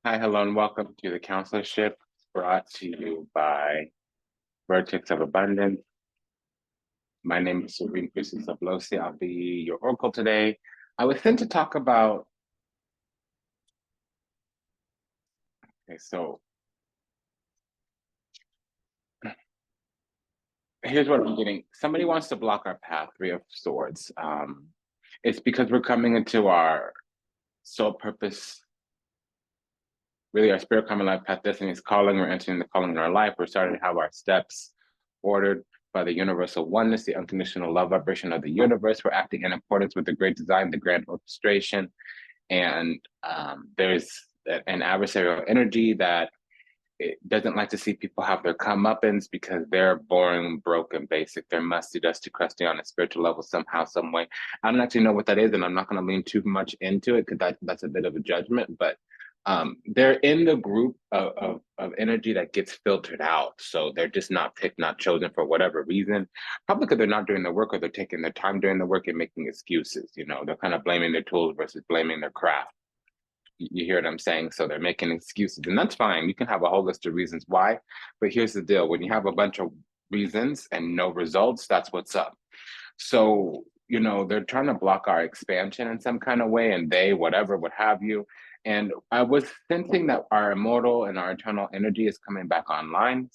Hi, hello, and welcome to the Consularship brought to you by Vertex of Abundance. My name is HMSG Priestess Abossi. I'll be your oracle today. I was sent to talk about, so here's what I'm getting. Somebody wants to block our path, Three of Swords. It's because we're coming into our soul purpose, really our spirit, common life path, destiny is calling. We're entering the calling in our life. We're starting to have our steps ordered by the universal oneness, the unconditional love vibration of the universe. We're acting in accordance with the great design, the grand orchestration. And there's an adversarial energy that it doesn't like to see people have their comeuppance because they're boring, broken, basic. They're musty, dusty, crusty on a spiritual level somehow, some way. I don't actually know what that is, and I'm not going to lean too much into it because that's a bit of a judgment. But they're in the group of energy that gets filtered out. So they're just not picked, not chosen for whatever reason. Probably because they're not doing the work or they're taking their time doing the work and making excuses. They're kind of blaming their tools versus blaming their craft. You hear what I'm saying? So they're making excuses, and that's fine. You can have a whole list of reasons why, but here's the deal. When you have a bunch of reasons and no results, that's what's up. So, they're trying to block our expansion in some kind of way, and whatever, what have you. And I was sensing that our immortal and our eternal energy is coming back online.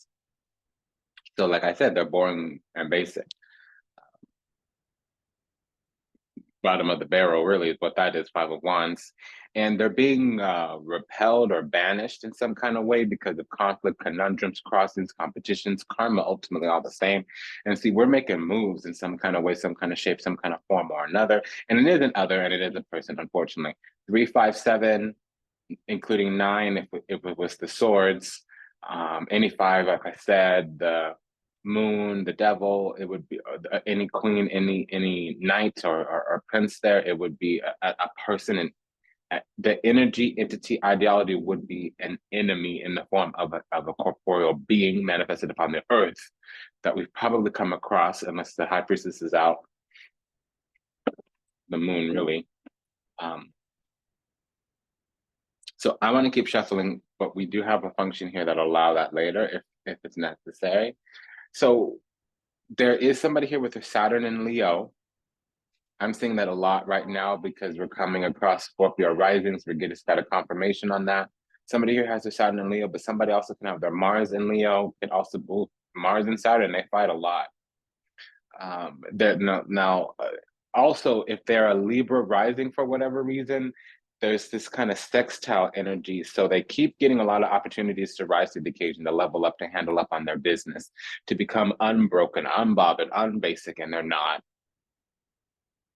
So, like I said, they're boring and basic. Bottom of the barrel really is what that is, Five of Wands. And they're being repelled or banished in some kind of way because of conflict, conundrums, crossings, competitions, karma, ultimately all the same. And see, we're making moves in some kind of way, some kind of shape, some kind of form or another. And it is an other and it is a person, unfortunately. 3, 5, 7, including 9, if it was the swords. Any 5, like I said, the moon, the devil, it would be any queen, any knight or prince there, it would be a person, and the energy, entity, ideology would be an enemy in the form of a corporeal being manifested upon the earth that we've probably come across, unless the high priestess is out, the moon really. So I want to keep shuffling, but we do have a function here that'll allow that later if it's necessary. So there is somebody here with a Saturn in Leo. I'm seeing that a lot right now because we're coming across Scorpio risings. We just got a confirmation on that. Somebody here has a Saturn in Leo, but somebody also can have their Mars in Leo. It also both Mars and Saturn. They fight a lot. Also, if they're a Libra rising for whatever reason, there's this kind of sextile energy. So they keep getting a lot of opportunities to rise to the occasion, to level up, to handle up on their business, to become unbroken, unbothered, unbasic, and they're not.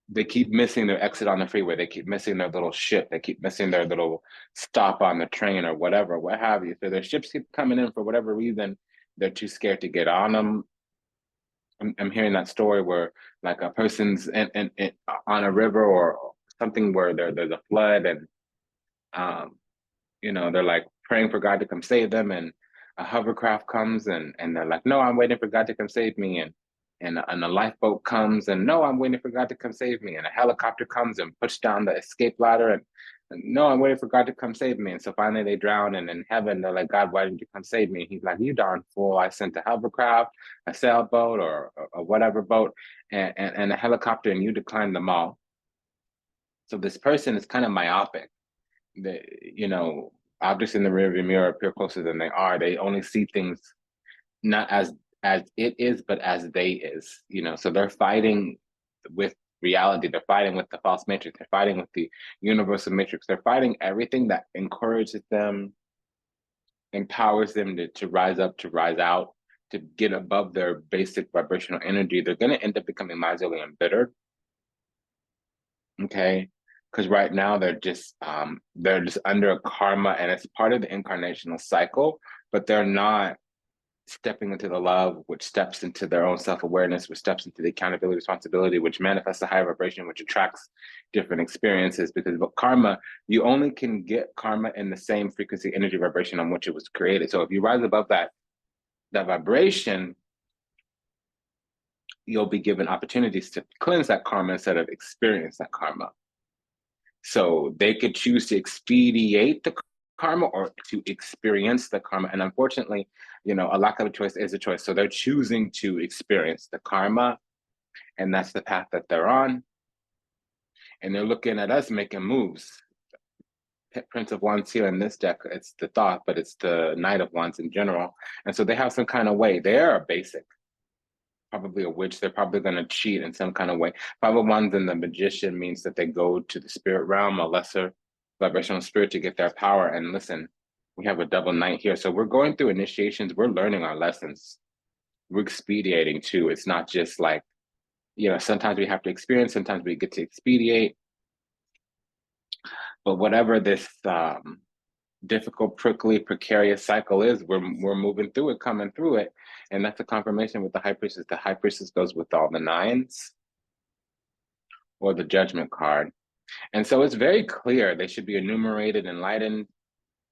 They keep missing their exit on the freeway. They keep missing their little ship. They keep missing their little stop on the train or whatever, what have you. So their ships keep coming in for whatever reason. They're too scared to get on them. I'm hearing that story where like a person's on a river or something where there's a flood, and they're like praying for God to come save them, and a hovercraft comes and they're like, no, I'm waiting for God to come save me, and a lifeboat comes and no, I'm waiting for God to come save me, and a helicopter comes and puts down the escape ladder, and no, I'm waiting for God to come save me. And so finally they drown, and in heaven they're like, God, why didn't you come save me? And he's like, you darn fool, I sent a hovercraft, a sailboat, or whatever boat, and a helicopter, and you declined them all. So this person is kind of myopic. Objects in the rearview mirror appear closer than they are. They only see things not as it is, but as they is. So they're fighting with reality. They're fighting with the false matrix. They're fighting with the universal matrix. They're fighting everything that encourages them, empowers them to rise up, to rise out, to get above their basic vibrational energy. They're going to end up becoming miserly and bitter. Okay. Because right now they're just under a karma, and it's part of the incarnational cycle, but they're not stepping into the love, which steps into their own self-awareness, which steps into the accountability, responsibility, which manifests a higher vibration, which attracts different experiences. Because karma, you only can get karma in the same frequency, energy, vibration on which it was created. So if you rise above that vibration, you'll be given opportunities to cleanse that karma instead of experience that karma. So they could choose to expedite the karma or to experience the karma. And unfortunately, you know, a lack of a choice is a choice. So they're choosing to experience the karma, and that's the path that they're on. And they're looking at us making moves. Prince of Wands here in this deck, it's the Thoth, but it's the Knight of Wands in general. And so they have some kind of way. They're a basic, probably a witch. They're probably going to cheat in some kind of way. Five of Wands and the Magician means that they go to the spirit realm, a lesser vibrational spirit, to get their power. And listen, we have a double Knight here. So we're going through initiations. We're learning our lessons. We're expediating too. It's not just like, you know, sometimes we have to experience, sometimes we get to expediate. But whatever this difficult, prickly, precarious cycle is, we're moving through it, coming through it. And that's a confirmation with the High Priestess. The High Priestess goes with all the nines or the Judgment card. And so it's very clear they should be enumerated, enlightened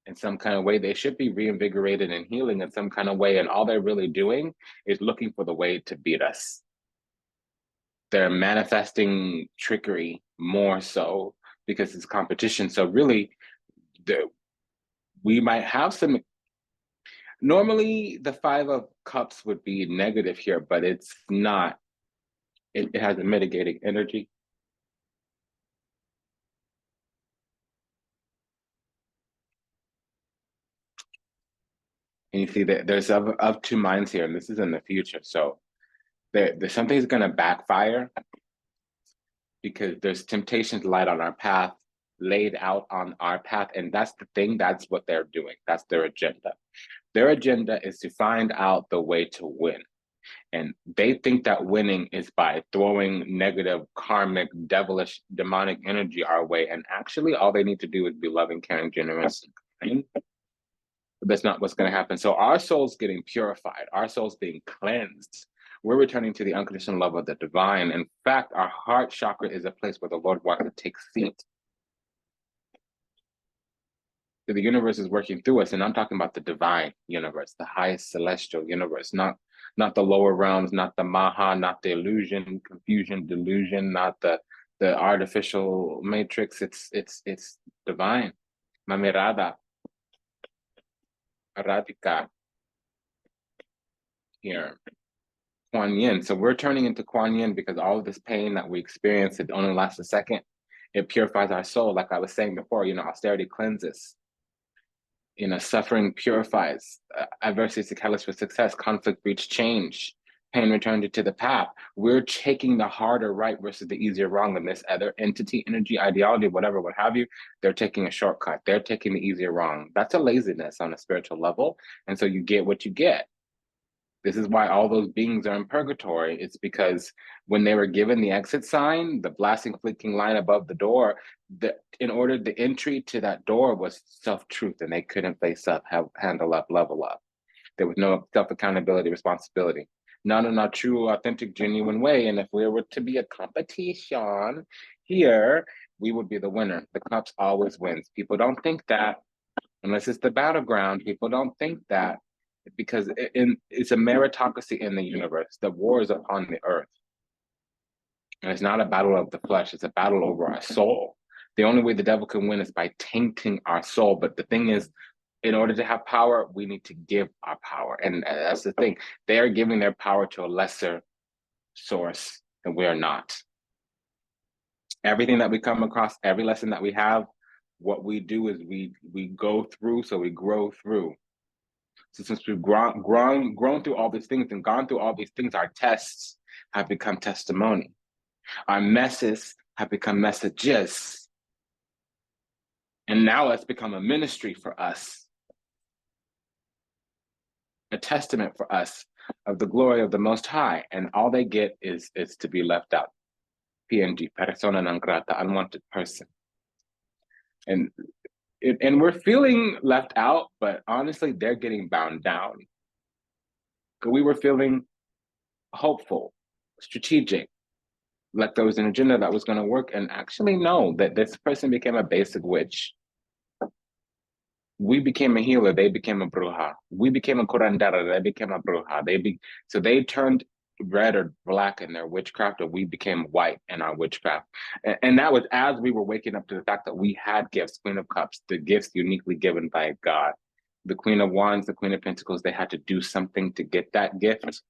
in some kind of way. They should be reinvigorated and healing in some kind of way. And all they're really doing is looking for the way to beat us. They're manifesting trickery more so because it's competition. So really, we might have some. Normally, the Five of Cups would be negative here, but it's not. It has a mitigating energy. And you see that there's of two minds here, and this is in the future. So there's something's going to backfire because there's temptations light on our path, laid out on our path. And that's the thing. That's what they're doing. That's their agenda. Their agenda is to find out the way to win. And they think that winning is by throwing negative, karmic, devilish, demonic energy our way. And actually, all they need to do is be loving, caring, generous, and kind. But that's not what's going to happen. So our soul's getting purified. Our soul's being cleansed. We're returning to the unconditional love of the divine. In fact, our heart chakra is a place where the Lord wants to take seat. So the universe is working through us, and I'm talking about the divine universe, the highest celestial universe, not the lower realms, not the Maha, not the illusion, confusion, delusion, not the artificial matrix. It's divine. Mamirada, Radhika here. Kuan Yin. So we're turning into Kuan Yin because all of this pain that we experience, it only lasts a second. It purifies our soul. Like I was saying before, you know, austerity cleanses. You know, suffering purifies. Adversity is the catalyst for success. Conflict breeds change. Pain returned it to the path. We're taking the harder right versus the easier wrong. And this other entity, energy, ideology, whatever, what have you, they're taking a shortcut. They're taking the easier wrong. That's a laziness on a spiritual level. And so you get what you get. This is why all those beings are in purgatory. It's because when they were given the exit sign, the blasting, flicking line above the door, in order the entry to that door was self-truth, and they couldn't face up, handle up, level up. There was no self-accountability, responsibility. Not in a true, authentic, genuine way. And if we were to be a competition here, we would be the winner. The cups always wins. People don't think that unless it's the battleground. People don't think that. Because it's a meritocracy in the universe. The war is upon the earth. And it's not a battle of the flesh, it's a battle over our soul. The only way the devil can win is by tainting our soul. But the thing is, in order to have power, we need to give our power. And that's the thing. They are giving their power to a lesser source, and we are not. Everything that we come across, every lesson that we have, what we do is we go through, so we grow through. So since we've grown through all these things and gone through all these things, our tests have become testimony. Our messes have become messages. And now it's become a ministry for us, a testament for us of the glory of the Most High. And all they get is to be left out. PNG, persona non grata, unwanted person. And we're feeling left out, but honestly, they're getting bound down. We were feeling hopeful, strategic, like there was an agenda that was going to work. And actually, no, that this person became a basic witch. We became a healer, they became a bruja. We became a curandera, they became a bruja. So they turned red or black in their witchcraft, or we became white in our witchcraft. And that was as we were waking up to the fact that we had gifts, Queen of Cups, the gifts uniquely given by God. The Queen of Wands, the Queen of Pentacles, they had to do something to get that gift.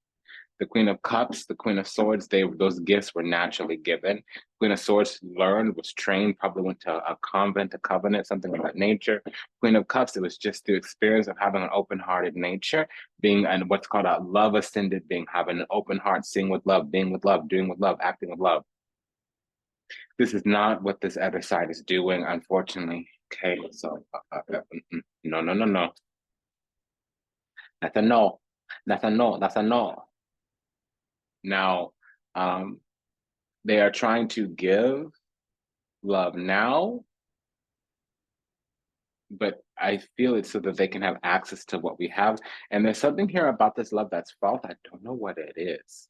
The Queen of Cups, the Queen of Swords, those gifts were naturally given. Queen of Swords learned, was trained, probably went to a convent, a covenant, something of that nature. Queen of Cups, it was just the experience of having an open-hearted nature, being and what's called a love ascended being, having an open heart, seeing with love, being with love, doing with love, acting with love. This is not what this other side is doing, unfortunately. Okay, so no. That's a no. That's a no. That's a no. Now, they are trying to give love now, but I feel it's so that they can have access to what we have. And there's something here about this love that's false. I don't know what it is.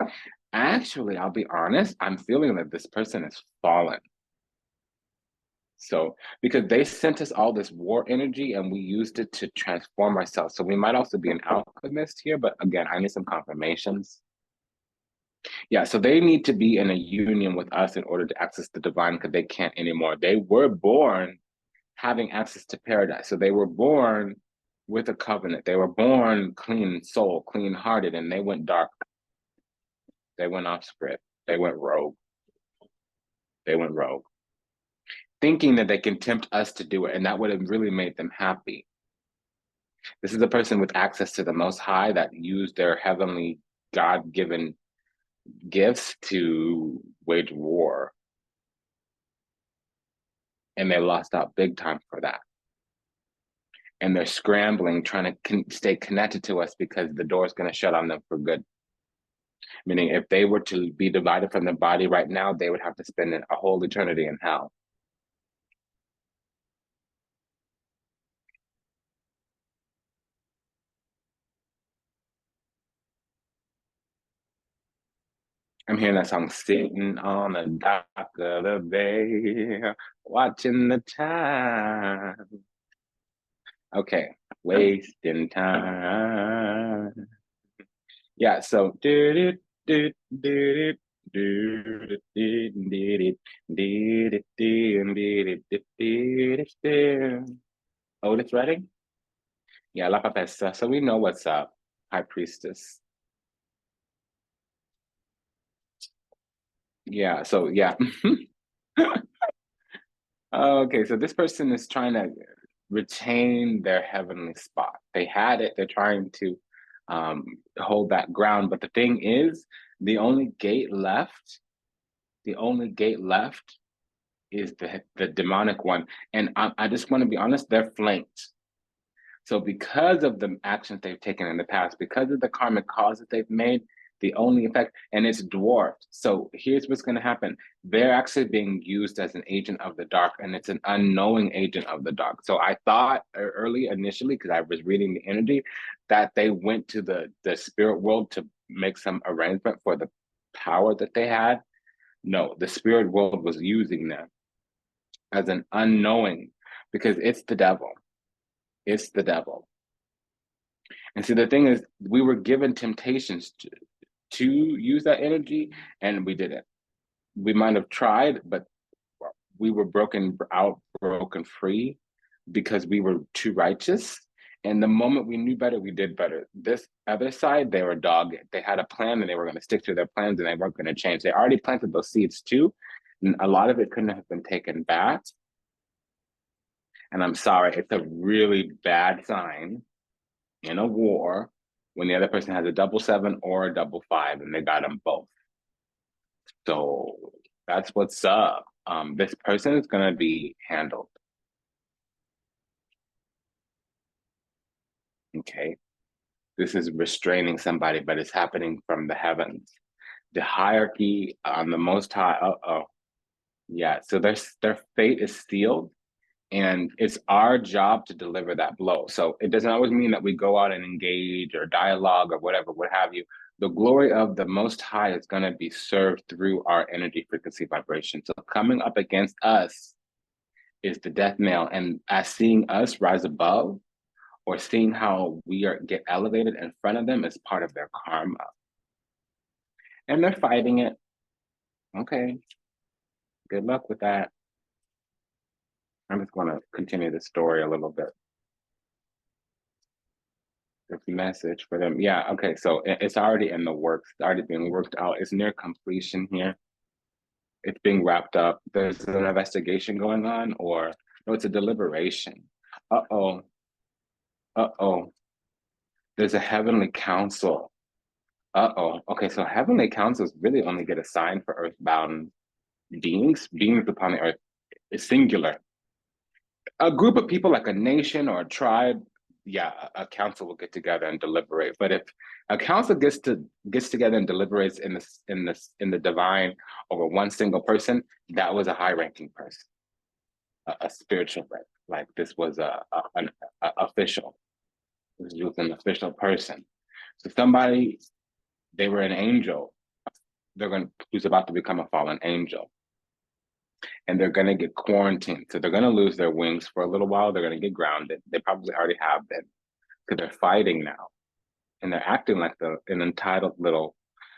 Actually, I'll be honest, I'm feeling that this person is fallen. So, because they sent us all this war energy and we used it to transform ourselves. So we might also be an alchemist here, but again, I need some confirmations. Yeah, so they need to be in a union with us in order to access the divine, because they can't anymore. They were born having access to paradise. So they were born with a covenant. They were born clean soul, clean hearted, and they went dark. They went off script. They went rogue. They went rogue, thinking that they can tempt us to do it. And that would have really made them happy. This is a person with access to the Most High that used their heavenly God-given gifts to wage war. And they lost out big time for that. And they're scrambling, trying to stay connected to us because the door is going to shut on them for good. Meaning, if they were to be divided from the body right now, they would have to spend a whole eternity in hell. I'm hearing that song, sitting on the dock of the bay, watching the time. Okay, wasting time. Yeah, so Otis ready? Yeah, La Papessa. So we know what's up, High Priestess. Yeah, so yeah. Okay, so this person is trying to retain their heavenly spot. They had it, they're trying to hold that ground. But the thing is, the only gate left is the demonic one. And I just want to be honest, they're flanked. So because of the actions they've taken in the past, because of the karmic cause that they've made, the only effect, and it's dwarfed. So here's what's going to happen. They're actually being used as an agent of the dark, and it's an unknowing agent of the dark. So I thought initially, because I was reading the energy, that they went to the spirit world to make some arrangement for the power that they had. No, the spirit world was using them as an unknowing, because it's the devil. It's the devil. And see, the thing is, we were given temptations to use that energy, and we didn't. We might have tried, but we were broken free because we were too righteous. And the moment we knew better, we did better. This other side, they were dogged. They had a plan and they were going to stick to their plans and they weren't going to change. They already planted those seeds too. And a lot of it couldn't have been taken back. And I'm sorry, it's a really bad sign in a war when the other person has a 7 or a 5 and they got them both. So that's what's up. This person is going to be handled. Okay. This is restraining somebody, but it's happening from the heavens. The hierarchy on the Most High. Yeah. So their fate is sealed, and it's our job to deliver that blow. So it doesn't always mean that we go out and engage or dialogue or whatever, what have you. The glory of the Most High is going to be served through our energy, frequency, vibration. So coming up against us is the death nail, and as seeing us rise above, or seeing how we get elevated in front of them, is part of their karma. And they're fighting it. Okay. Good luck with that. I'm just going to continue the story a little bit. This message for them. Yeah, okay. So it's already in the works. It's already being worked out. It's near completion here. It's being wrapped up. There's an investigation going on, or no, it's a deliberation. Uh-oh. Uh-oh. There's a heavenly council. Uh-oh. Okay, so heavenly councils really only get assigned for earthbound beings. Beings upon the earth is singular. A group of people, like a nation or a tribe, yeah, a council will get together and deliberate. But if a council gets together and deliberates in the divine over one single person, that was a high-ranking person, a spiritual rank. Like this was an official. This was an official person. So somebody, they were an angel. Who's about to become a fallen angel, and they're going to get quarantined. So they're going to lose their wings for a little while. They're going to get grounded. They probably already have been, because they're fighting now, and they're acting like an entitled little,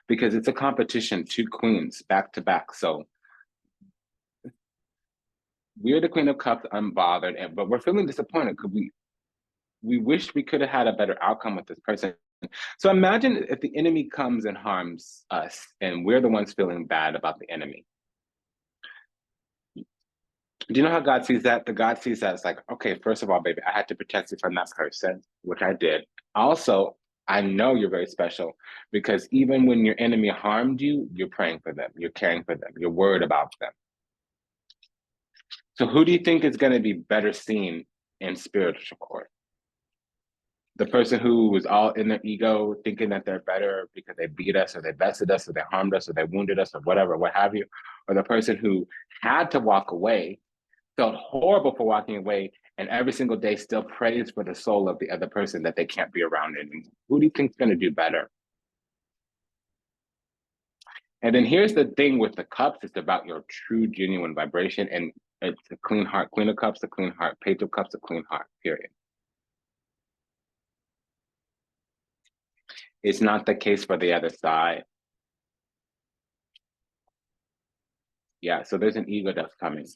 because it's a competition, two queens back to back. So we're the Queen of Cups, unbothered, but we're feeling disappointed because we wish we could have had a better outcome with this person. So imagine if the enemy comes and harms us, and we're the ones feeling bad about the enemy. Do you know how God sees that? The God sees that as like, okay, first of all, baby, I had to protect you from that person, which I did. Also, I know you're very special, because even when your enemy harmed you, you're praying for them, you're caring for them, you're worried about them. So who do you think is going to be better seen in spiritual court? The person who was all in their ego, thinking that they're better because they beat us or they bested us or they harmed us or they wounded us or whatever, what have you, or the person who had to walk away, felt horrible for walking away, and every single day still prays for the soul of the other person that they can't be around anymore? Who do you think is going to do better? And then here's the thing with the cups: it's about your true, genuine vibration, and it's a clean heart. Queen of Cups, a clean heart. Page of Cups, a clean heart. Period. It's not the case for the other side. Yeah, so there's an ego that's coming.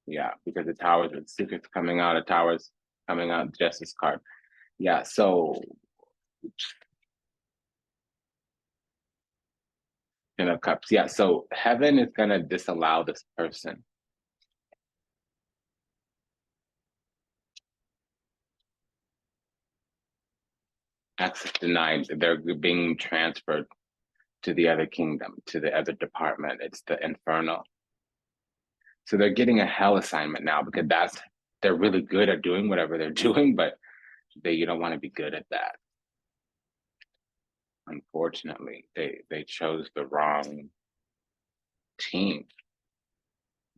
Yeah, because the towers, the secrets coming out, the towers coming out, justice card. Yeah, so Ten of Cups. Yeah, so heaven is gonna disallow this person. Access denied. They're being transferred to the other kingdom, to the other department. It's the Inferno. So they're getting a hell assignment now, because they're really good at doing whatever they're doing, but you don't want to be good at that. Unfortunately, they chose the wrong team.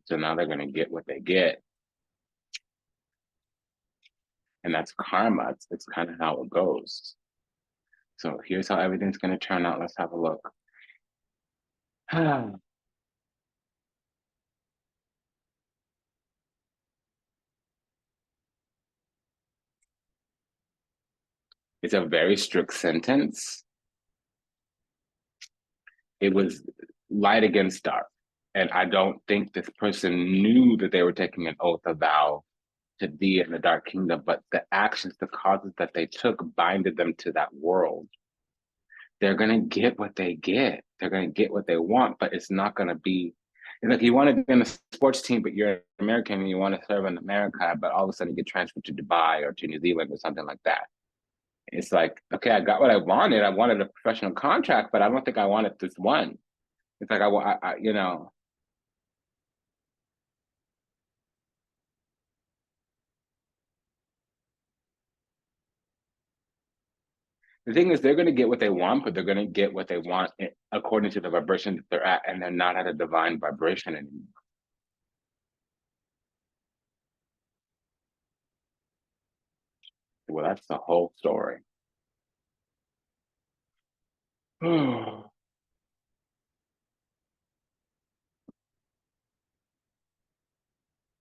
So now they're going to get what they get. And that's karma. It's kind of how it goes. So here's how everything's going to turn out. Let's have a look. It's a very strict sentence. It was light against dark. And I don't think this person knew that they were taking an oath, a vow to be in the dark kingdom, but the actions, the causes that they took binded them to that world. They're going to get what they get. They're going to get what they want, but it's not going to be, it's like you want to be in a sports team, but you're American and you want to serve in America, but all of a sudden you get transferred to Dubai or to New Zealand or something like that. It's like, okay, I got what I wanted. I wanted a professional contract, but I don't think I wanted this one. It's like, you know, the thing is, they're going to get what they want, but they're going to get what they want according to the vibration that they're at, and they're not at a divine vibration anymore. Well, that's the whole story.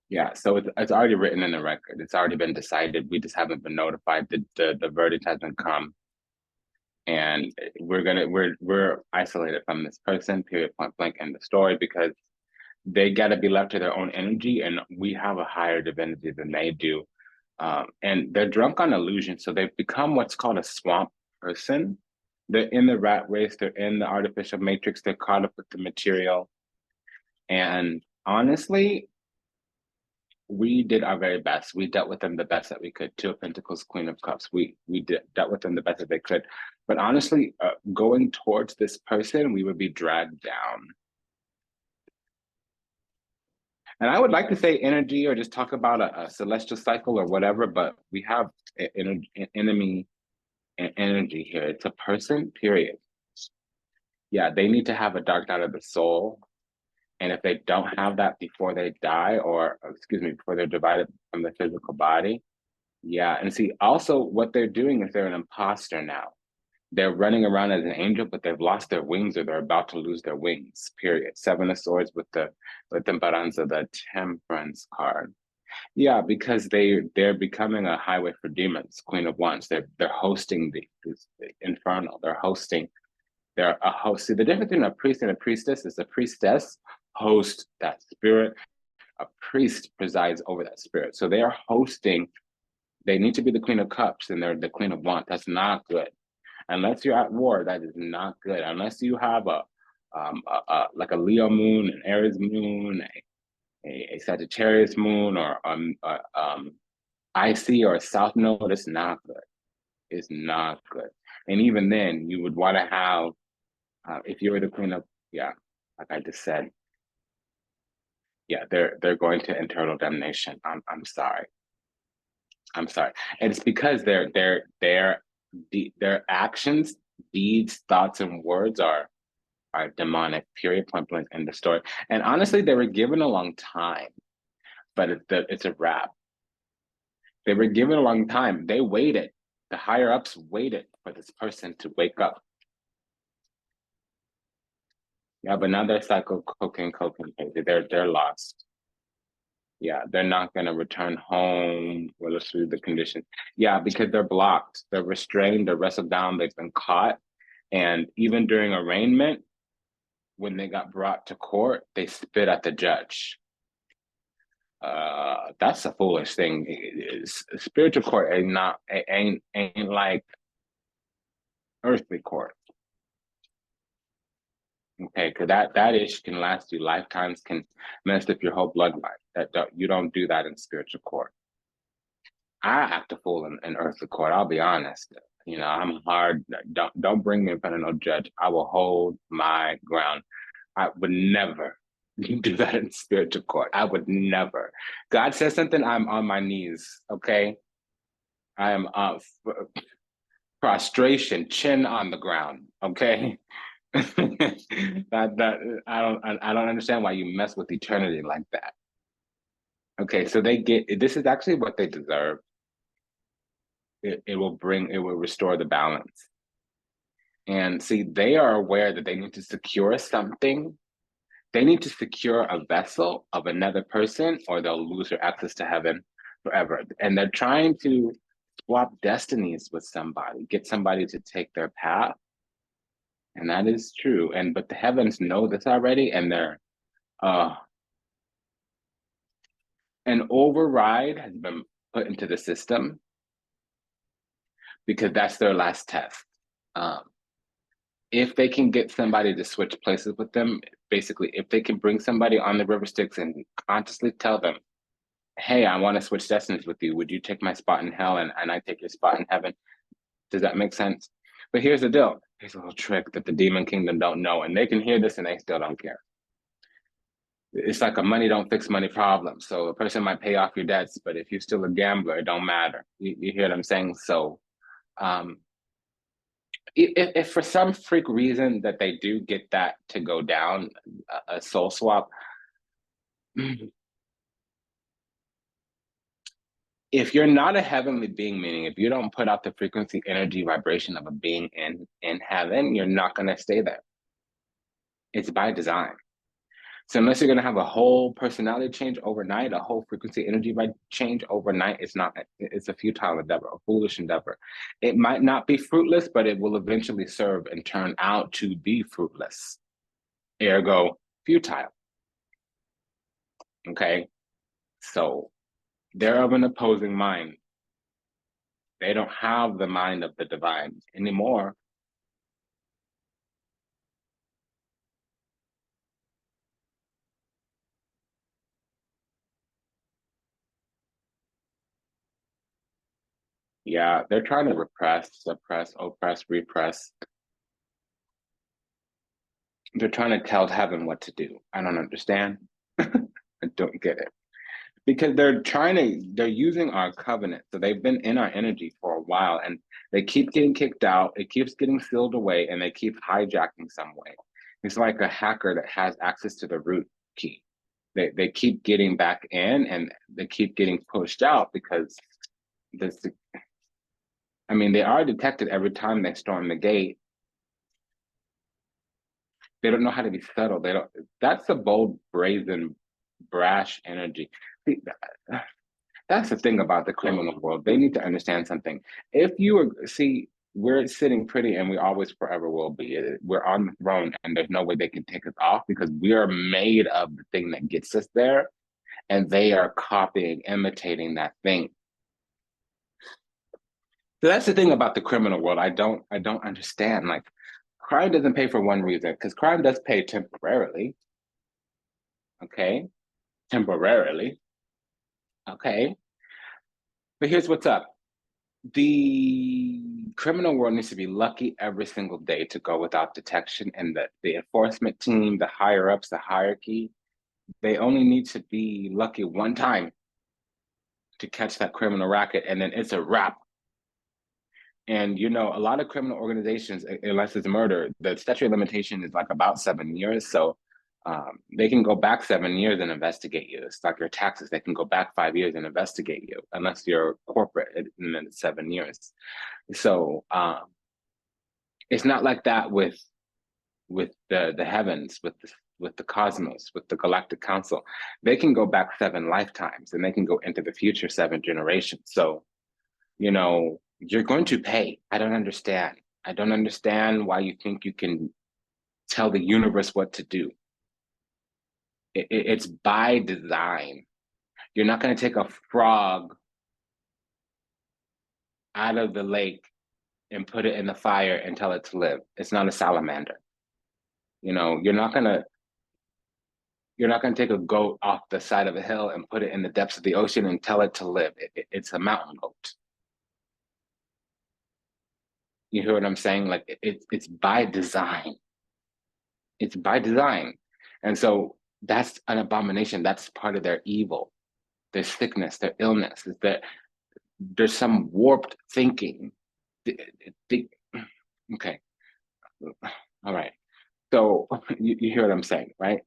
Yeah, so it's already written in the record. It's already been decided. We just haven't been notified. The verdict hasn't come. And we're isolated from this person, period, point blank, in the story, because they got to be left to their own energy, and we have a higher divinity than they do. And they're drunk on illusion, so they've become what's called a swamp person. They're in the rat race, they're in the artificial matrix, they're caught up with the material. And honestly, we did our very best. We dealt with them the best that we could. Two of Pentacles, Queen of Cups. We dealt with them the best that they could. But honestly, going towards this person, we would be dragged down. And I would like to say energy or just talk about a celestial cycle or whatever, but we have an enemy energy here. It's a person, period. Yeah, they need to have a dark night of the soul. And if they don't have that before they die, or excuse me, before they're divided from the physical body, yeah. And see, also what they're doing is they're an imposter now. They're running around as an angel, but they've lost their wings, or they're about to lose their wings, period. Seven of Swords with the Temperanza, the Temperance card. Yeah, because they're becoming a highway for demons, Queen of Wands. They're hosting the infernal. They're a host. See, the difference between a priest and a priestess is a priestess hosts that spirit. A priest presides over that spirit. So they are hosting. They need to be the Queen of Cups, and they're the Queen of Wands. That's not good. Unless you're at war, that is not good. Unless you have like a Leo moon, an Aries moon, a Sagittarius moon, or IC or a South Node, it's not good. It's not good. And even then, you would want to have, if you were the Queen of, yeah, like I just said, yeah, they're going to internal damnation. I'm sorry. I'm sorry. And it's because their actions, deeds, thoughts, and words are demonic, period, point blank, in the story. And honestly, they were given a long time, but it's a wrap. They were given a long time. They waited. The higher ups waited for this person to wake up. Yeah, but now they're psycho cocaine. They're lost. Yeah, they're not going to return home. Well, let's read the condition. Yeah, because they're blocked. They're restrained. They're wrestled down. They've been caught. And even during arraignment, when they got brought to court, they spit at the judge. That's a foolish thing. Spiritual court ain't like earthly court. Okay, because that issue can last you lifetimes, can mess up your whole bloodline. You don't do that in spiritual court. I act a fool in earthly court. I'll be honest. You know, I'm hard. Don't bring me in front of no judge. I will hold my ground. I would never do that in spiritual court. I would never. God says something, I'm on my knees. Okay, I am prostration, chin on the ground. Okay. that I don't understand why you mess with eternity like that. Okay, so they get this is actually what they deserve. It will restore the balance. And see, they are aware that they need to secure something. They need to secure a vessel of another person, or they'll lose their access to heaven forever. And they're trying to swap destinies with somebody, get somebody to take their path. And that is true. But the heavens know this already, and they're an override has been put into the system because that's their last test. If they can get somebody to switch places with them, basically, if they can bring somebody on the river Styx and consciously tell them, hey, I want to switch destinies with you. Would you take my spot in hell and I take your spot in heaven? Does that make sense? But here's the deal. Here's a little trick that the demon kingdom don't know, and they can hear this and they still don't care. It's like a money don't fix money problem. So a person might pay off your debts, but if you're still a gambler, it don't matter. You hear what I'm saying? So if for some freak reason that they do get that to go down, a soul swap, if you're not a heavenly being, meaning if you don't put out the frequency, energy, vibration of a being in heaven, you're not going to stay there. It's by design. So unless you're going to have a whole personality change overnight, a whole frequency energy might change overnight, it's a futile endeavor, a foolish endeavor. It might not be fruitless, but it will eventually serve and turn out to be fruitless. Ergo, futile. Okay? So they're of an opposing mind. They don't have the mind of the divine anymore. Yeah, they're trying to repress, suppress, oppress, repress. They're trying to tell heaven what to do. I don't understand. I don't get it. Because they're using our covenant. So they've been in our energy for a while and they keep getting kicked out. It keeps getting sealed away and they keep hijacking some way. It's like a hacker that has access to the root key. They keep getting back in and they keep getting pushed out because this, I mean, they are detected every time they storm the gate. They don't know how to be subtle. That's a bold, brazen, brash energy. See, that's the thing about the criminal world. They need to understand something. If you see, we're sitting pretty and we always forever will be. We're on the throne and there's no way they can take us off because we are made of the thing that gets us there. And they are copying, imitating that thing. So that's the thing about the criminal world. I don't understand. Like, crime doesn't pay for one reason, because crime does pay temporarily. Okay. Temporarily. Okay. But here's what's up. The criminal world needs to be lucky every single day to go without detection. And the enforcement team, the higher ups, the hierarchy, they only need to be lucky one time to catch that criminal racket. And then it's a wrap. And you know, a lot of criminal organizations, unless it's murder, the statute of limitation is like about 7 years. So they can go back 7 years and investigate you. It's like your taxes; they can go back 5 years and investigate you, unless you're corporate, and then it's 7 years. So it's not like that with the heavens, with the cosmos, with the galactic council. They can go back 7 lifetimes, and they can go into the future 7 generations. So you know, you're going to pay. I don't understand. I don't understand why you think you can tell the universe what to do. It's by design. You're not going to take a frog out of the lake and put it in the fire and tell it to live. It's not a salamander. You know, you're not going to take a goat off the side of a hill and put it in the depths of the ocean and tell it to live. It's a mountain goat. You hear what I'm saying? Like it's by design. It's by design. And so that's an abomination. That's part of their evil, their sickness, their illness, is that there's some warped thinking. Okay. All right. So you hear what I'm saying, right?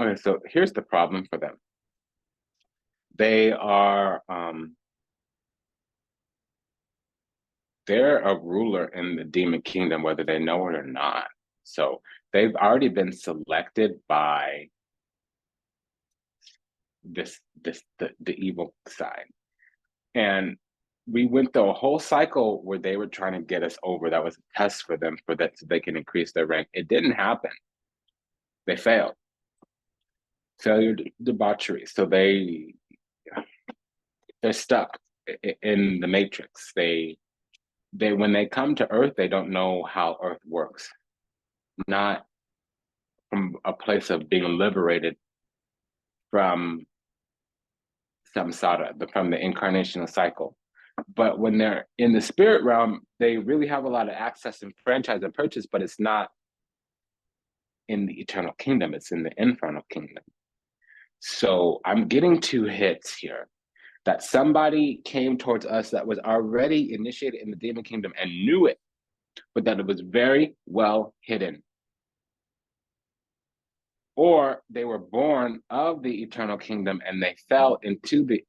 Okay, so here's the problem for them. They are they're a ruler in the demon kingdom, whether they know it or not. So they've already been selected by the evil side. And we went through a whole cycle where they were trying to get us over. That was a test for them, for that so they can increase their rank. It didn't happen. They failed. Failure, debauchery. So they're stuck in the matrix. They when they come to Earth, they don't know how Earth works. Not from a place of being liberated from samsara, from the incarnational cycle. But when they're in the spirit realm, they really have a lot of access and franchise and purchase, but it's not in the eternal kingdom, it's in the infernal kingdom. So I'm getting 2 hits here that somebody came towards us that was already initiated in the demon kingdom and knew it, but that it was very well hidden. Or they were born of the eternal kingdom and they fell into the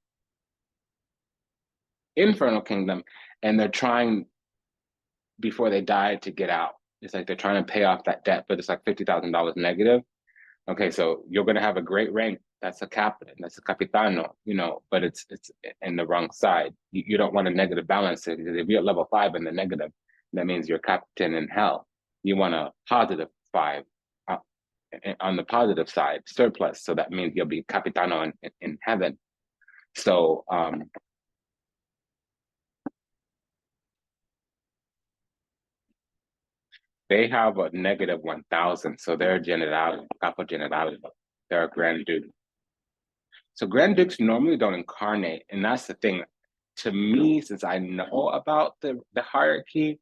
infernal kingdom, and they're trying before they die to get out. It's like they're trying to pay off that debt, but it's like $50,000 negative. Okay, so you're going to have a great rank. That's a captain. That's a capitano. But it's in the wrong side. You don't want a negative balance. If you're at level 5 in the negative, that means you're captain in hell. You want a positive 5 on the positive side, surplus. So that means you'll be capitano in heaven. So they have a negative 1,000. So they're general, capo general. They're a grand duke. So grand dukes normally don't incarnate, and that's the thing. To me, since I know about the hierarchy,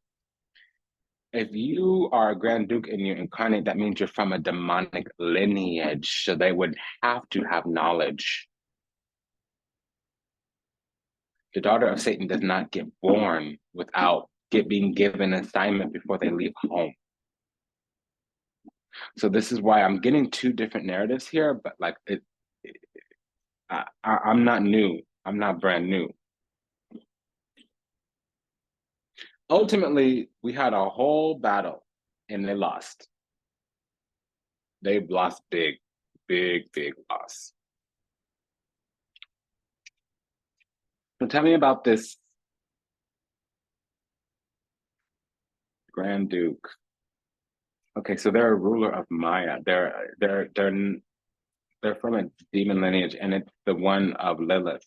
if you are a grand duke and you incarnate, that means you're from a demonic lineage. So they would have to have knowledge. The daughter of Satan does not get born without being given an assignment before they leave home. So this is why I'm getting 2 different narratives here, but like I'm not new. I'm not brand new. Ultimately, we had a whole battle and they lost. They lost big, big, big loss. So tell me about this Grand Duke. Okay, so they're a ruler of Maya. They're from a demon lineage, and it's the one of Lilith.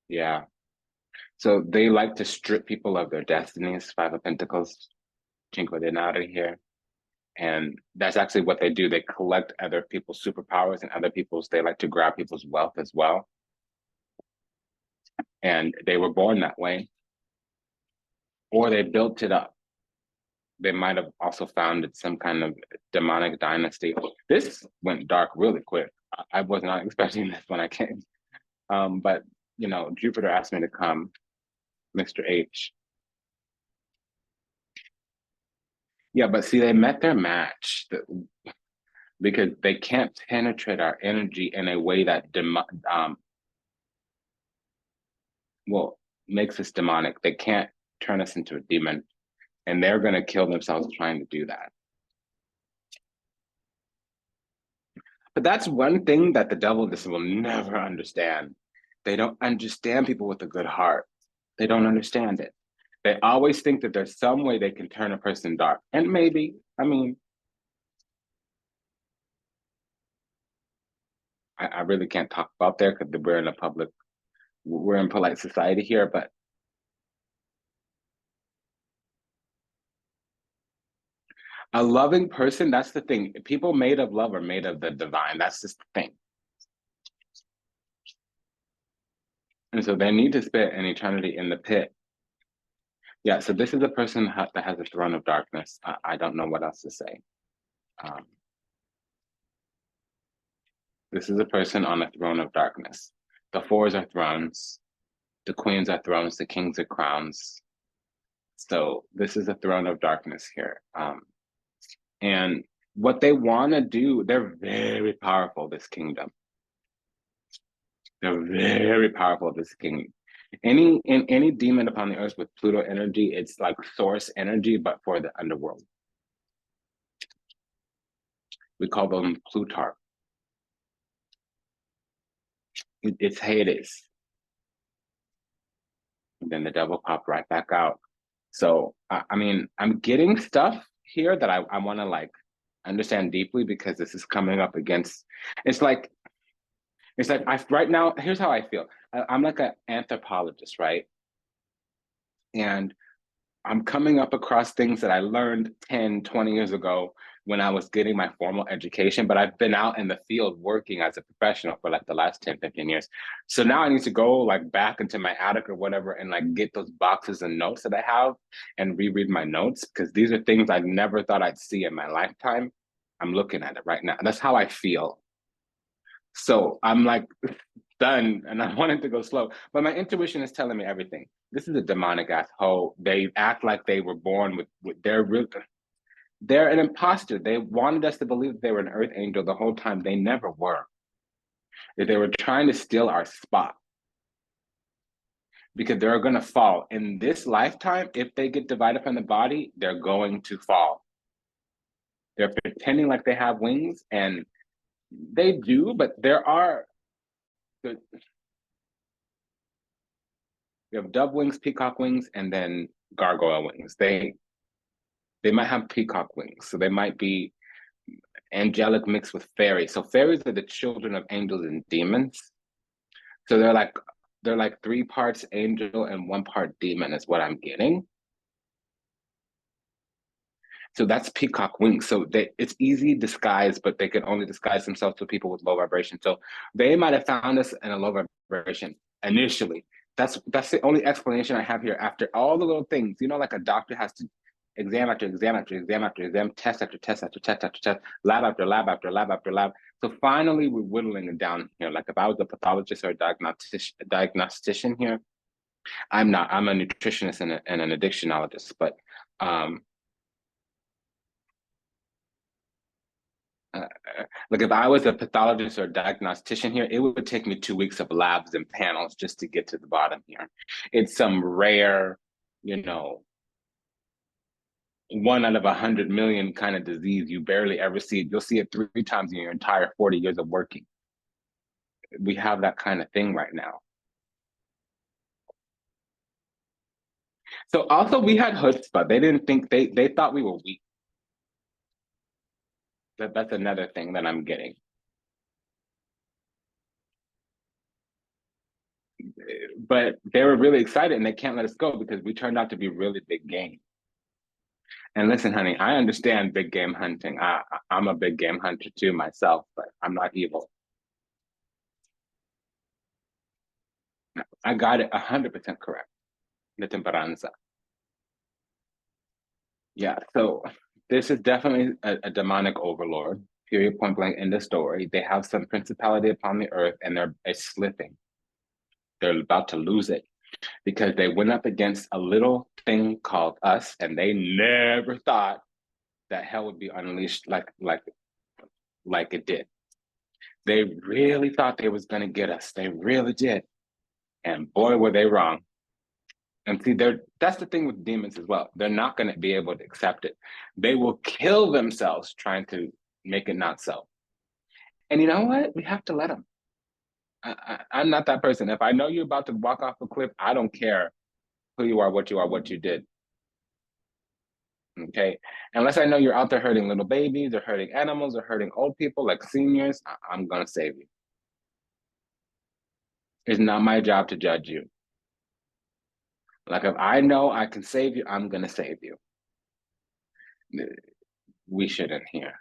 Yeah. So they like to strip people of their destinies, 5 of Pentacles, Cinco de Nari here. And that's actually what they do. They collect other people's superpowers and they like to grab people's wealth as well. And they were born that way. Or they built it up. They might have also founded some kind of demonic dynasty. This went dark really quick. I was not expecting this when I came. But, Jupiter asked me to come, Mr. H. Yeah, but see, they met their match because they can't penetrate our energy in a way that makes us demonic. They can't turn us into a demon, and they're going to kill themselves trying to do that. But that's one thing that the devil will never understand. They don't understand people with a good heart. They don't understand it. They always think that there's some way they can turn a person dark. And maybe, I really can't talk about there because we're in polite society here, but a loving person, that's the thing. People made of love are made of the divine. That's just the thing. And so they need to spend an eternity in the pit. Yeah, so this is a person that has a throne of darkness. I don't know what else to say. This is a person on a throne of darkness. The 4s are thrones. The queens are thrones. The kings are crowns. So this is a throne of darkness here. And what they want to do, they're very powerful, this kingdom. They're very powerful, this kingdom. Any demon upon the earth with Pluto energy, it's like source energy, but for the underworld. We call them Plutarch. It's Hades. And then the devil popped right back out. So, I'm getting stuff here that I want to understand deeply, because this is coming up against, it's like right now, here's how I feel. I'm like an anthropologist, right? And I'm coming up across things that I learned 10, 20 years ago when I was getting my formal education, but I've been out in the field working as a professional for the last 10, 15 years. So now I need to go back into my attic or whatever and get those boxes and notes that I have and reread my notes, because these are things I never thought I'd see in my lifetime. I'm looking at it right now. That's how I feel. So I'm done, and I wanted to go slow. But my intuition is telling me everything. This is a demonic ass hoe. They act like they were born with they're an imposter. They wanted us to believe that they were an earth angel the whole time. They never were. That they were trying to steal our spot. Because they're going to fall. In this lifetime, if they get divided from the body, they're going to fall. They're pretending like they have wings, and they do, but there are the you have dove wings, peacock wings, and then gargoyle wings. They might have peacock wings, so they might be angelic mixed with fairies. So fairies are the children of angels and demons. So they're like 3 parts angel and 1 part demon is what I'm getting. So that's peacock wings. So it's easy disguise, but they can only disguise themselves to people with low vibration. So they might have found us in a low vibration initially. That's the only explanation I have here. After all the little things, you know, like a doctor has to exam after exam after exam after exam, test after test after test after test, lab after lab after lab after lab. So finally, we're whittling it down here. Like if I was a pathologist or a diagnostician here, I'm not. I'm a nutritionist and an addictionologist, but like if I was a pathologist or a diagnostician here, it would take me 2 weeks of labs and panels just to get to the bottom here. It's some rare, you know, 1 out of 100 million kind of disease. You barely ever see it. You'll see it 3 times in your entire 40 years of working. We have that kind of thing right now. So also we had chutzpah. They didn't think, they thought we were weak. That's another thing that I'm getting. But they were really excited and they can't let us go because we turned out to be really big game. And listen, honey, I understand big game hunting. I'm a big game hunter too myself, but I'm not evil. I got it 100% correct. The temperanza. Yeah, so this is definitely a demonic overlord. Period, point blank in the story. They have some principality upon the earth and it's slipping. They're about to lose it because they went up against a little thing called us, and they never thought that hell would be unleashed like it did. They really thought they was gonna get us. They really did. And boy, were they wrong. And see, that's the thing with demons as well. They're not gonna be able to accept it. They will kill themselves trying to make it not so. And you know what? We have to let them. I'm not that person. If I know you're about to walk off a cliff, I don't care who you are, what you did. Okay, unless I know you're out there hurting little babies or hurting animals or hurting old people like seniors, I'm gonna save you. It's not my job to judge you. Like if I know I can save you, I'm gonna save you. We shouldn't here.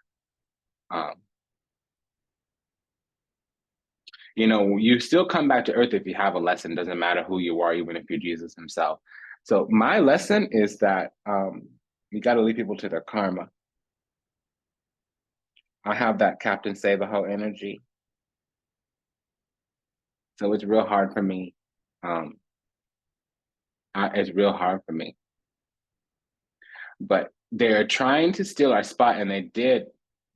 You know, you still come back to earth if you have a lesson. Doesn't matter who you are, even if you're Jesus himself. So my lesson is that you got to leave people to their karma. I have that Captain Save a Hoe energy. So it's real hard for me. It's real hard for me. But they're trying to steal our spot, and they did,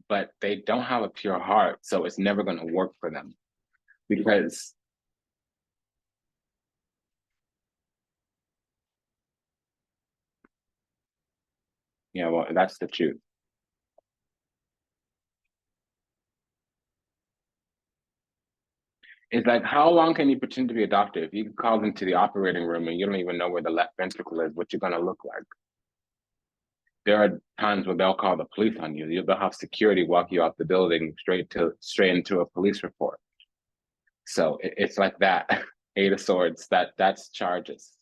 but they don't have a pure heart. So it's never going to work for them because yeah, well, that's the truth. It's like, how long can you pretend to be a doctor if you call into the operating room and you don't even know where the left ventricle is, what you're going to look like? There are times where they'll call the police on you. They'll have security walk you out the building straight into a police report. So it's like that. 8 of Swords. That's charges.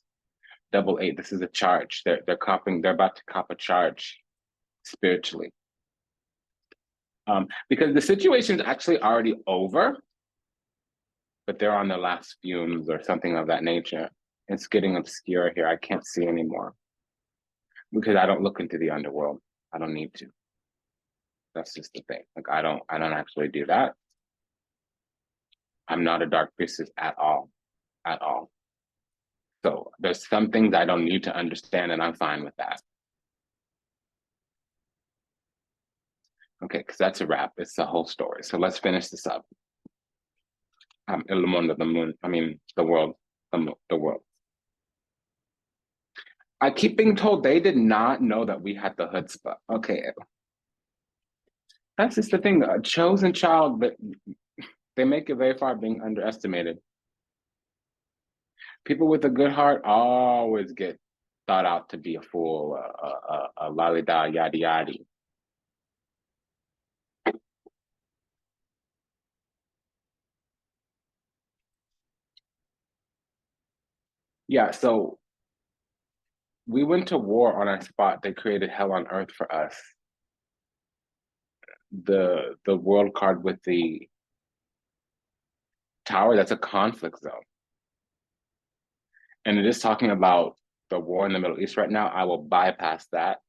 Double 8. This is a charge. They're about to cop a charge spiritually. Because the situation is actually already over, but they're on their last fumes or something of that nature. It's getting obscure here. I can't see anymore because I don't look into the underworld. I don't need to. That's just the thing. Like I don't actually do that. I'm not a dark priestess at all, at all. So there's some things I don't need to understand, and I'm fine with that. Okay, because that's a wrap. It's the whole story. So let's finish this up. El mundo, the moon. I mean, the world, the world. I keep being told they did not know that we had the chutzpah. Okay, that's just the thing. A chosen child, but they make it very far being underestimated. People with a good heart always get thought out to be a fool, a lalida, yadi yadi. Yeah, so we went to war on our spot. They created hell on earth for us. The world card with the tower, that's a conflict zone. And it is talking about the war in the Middle East right now. I will bypass that.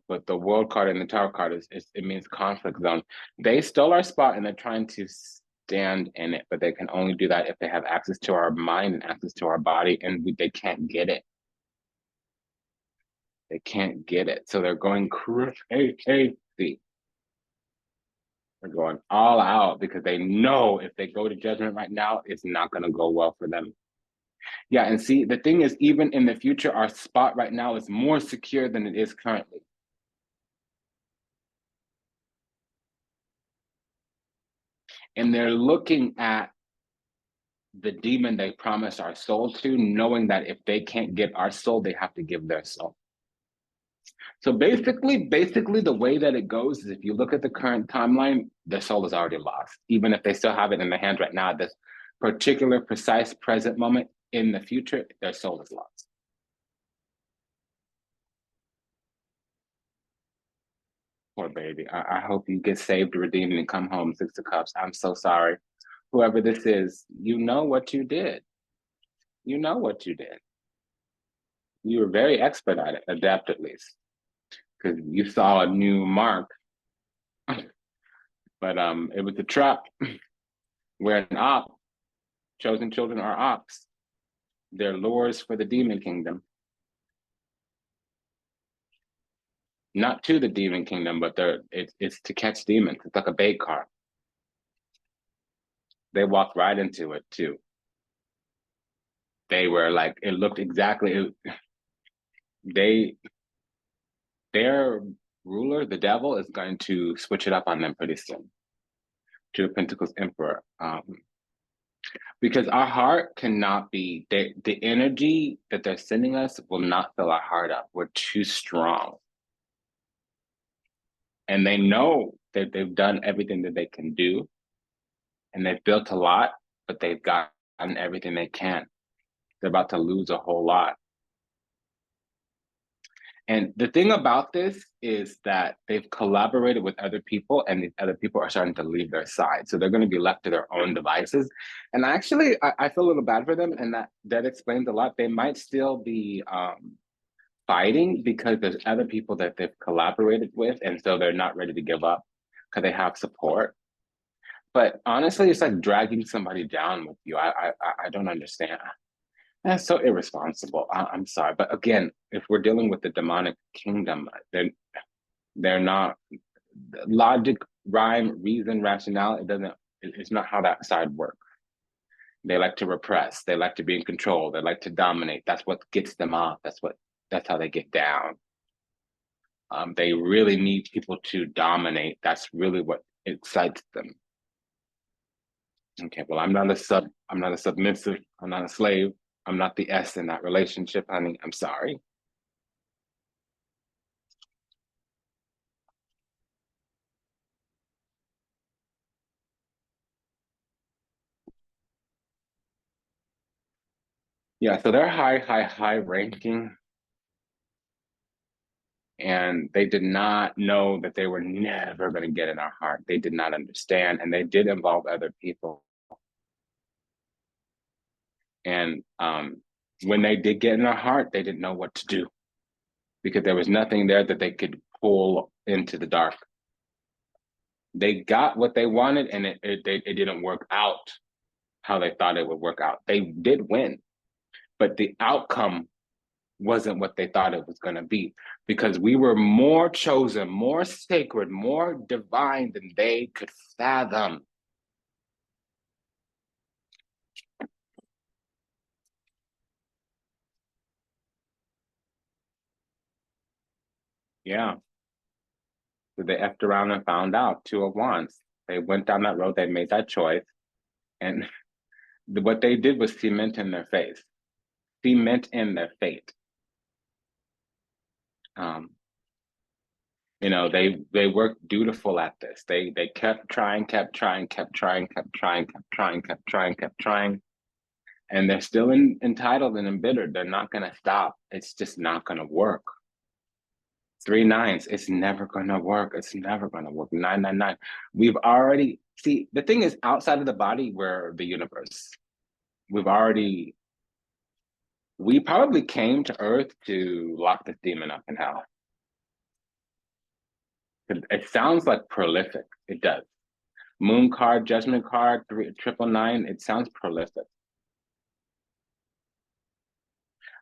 But the world card and the tower card it means conflict zone. They stole our spot and they're trying to stand in it, but they can only do that if they have access to our mind and access to our body, and they can't get it. They can't get it. So they're going crazy. They're going all out because they know if they go to judgment right now, it's not going to go well for them. Yeah, and see, the thing is, even in the future, our spot right now is more secure than it is currently. And they're looking at the demon they promised our soul to, knowing that if they can't get our soul, they have to give their soul. So basically, the way that it goes is if you look at the current timeline, their soul is already lost. Even if they still have it in their hands right now, this particular precise present moment, in the future, their soul is lost. Poor baby. I hope you get saved, redeemed, and come home, Six of Cups. I'm so sorry. Whoever this is, you know what you did. You know what you did. You were very expert at it, adept at least, because you saw a new mark. But it was a trap. We're an op. Chosen children are ops. They're lures for the demon kingdom. Not to the demon kingdom, but it's to catch demons. It's like a bait car. They walked right into it too. They were like, it looked exactly. Their ruler, the devil, is going to switch it up on them pretty soon. To the Pentacles Emperor. Because our heart cannot be, the energy that they're sending us will not fill our heart up. We're too strong. And they know that they've done everything that they can do. And they've built a lot, but they've gotten everything they can. They're about to lose a whole lot. And the thing about this is that they've collaborated with other people, and these other people are starting to leave their side. So they're going to be left to their own devices. And actually, I feel a little bad for them, and that explains a lot. They might still be fighting because there's other people that they've collaborated with, and so they're not ready to give up because they have support. But honestly, it's like dragging somebody down with you. I don't understand. That's so irresponsible. I'm sorry, but again, if we're dealing with the demonic kingdom, then they're not logic, rhyme, reason, rationale. It's not how that side works. They like to repress. They like to be in control. They like to dominate. That's what gets them off. That's how they get down. They really need people to dominate. That's really what excites them. Okay, well, I'm not a submissive. I'm not a slave. I'm not the S in that relationship, honey. I'm sorry. Yeah, so they're high ranking. And they did not know that they were never going to get in our heart. They did not understand, and they did involve other people. And when they did get in our heart, they didn't know what to do because there was nothing there that they could pull into the dark. They got what they wanted, and it didn't work out how they thought it would work out. They did win, but the outcome wasn't what they thought it was going to be, because we were more chosen, more sacred, more divine than they could fathom. Yeah. So they effed around and found out, Two of Wands. They went down that road, they made that choice. And what they did was cement in their face, cement in their fate. You know, they worked dutiful at this. They kept trying, kept trying, kept trying, kept trying, kept trying, kept trying, kept trying. And they're still entitled and embittered. They're not going to stop. It's just not going to work. 3 9s, it's never going to work. It's never going to work. 999. We've already, see, the thing is, outside of the body, we're the universe. We probably came to Earth to lock this demon up in hell. It sounds like prolific. It does. Moon card, judgment card, 999. It sounds prolific.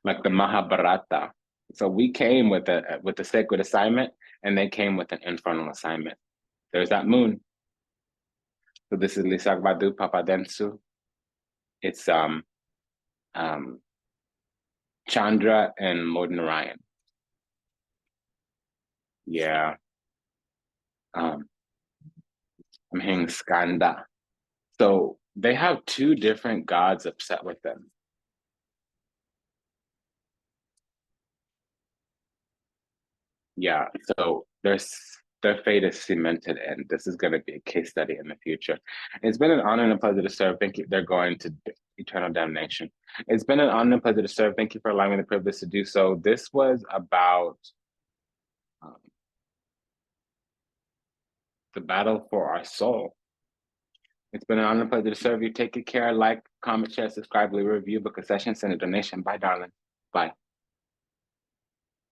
Like the Mahabharata. So we came with a sacred assignment, and they came with an infernal assignment. There's that moon. So this is Lisak Badu Papadensu. It's Chandra and Modnarayan. Yeah. I'm hearing Skanda. So they have 2 different gods upset with them. Yeah, so their fate is cemented, and this is going to be a case study in the future. It's been an honor and a pleasure to serve. Thank you. They're going to eternal damnation. It's been an honor and a pleasure to serve. Thank you for allowing me the privilege to do so. This was about the battle for our soul. It's been an honor and a pleasure to serve you. Take good care. Like, comment, share, subscribe, leave a review, book a session, send a donation. Bye, darling. Bye.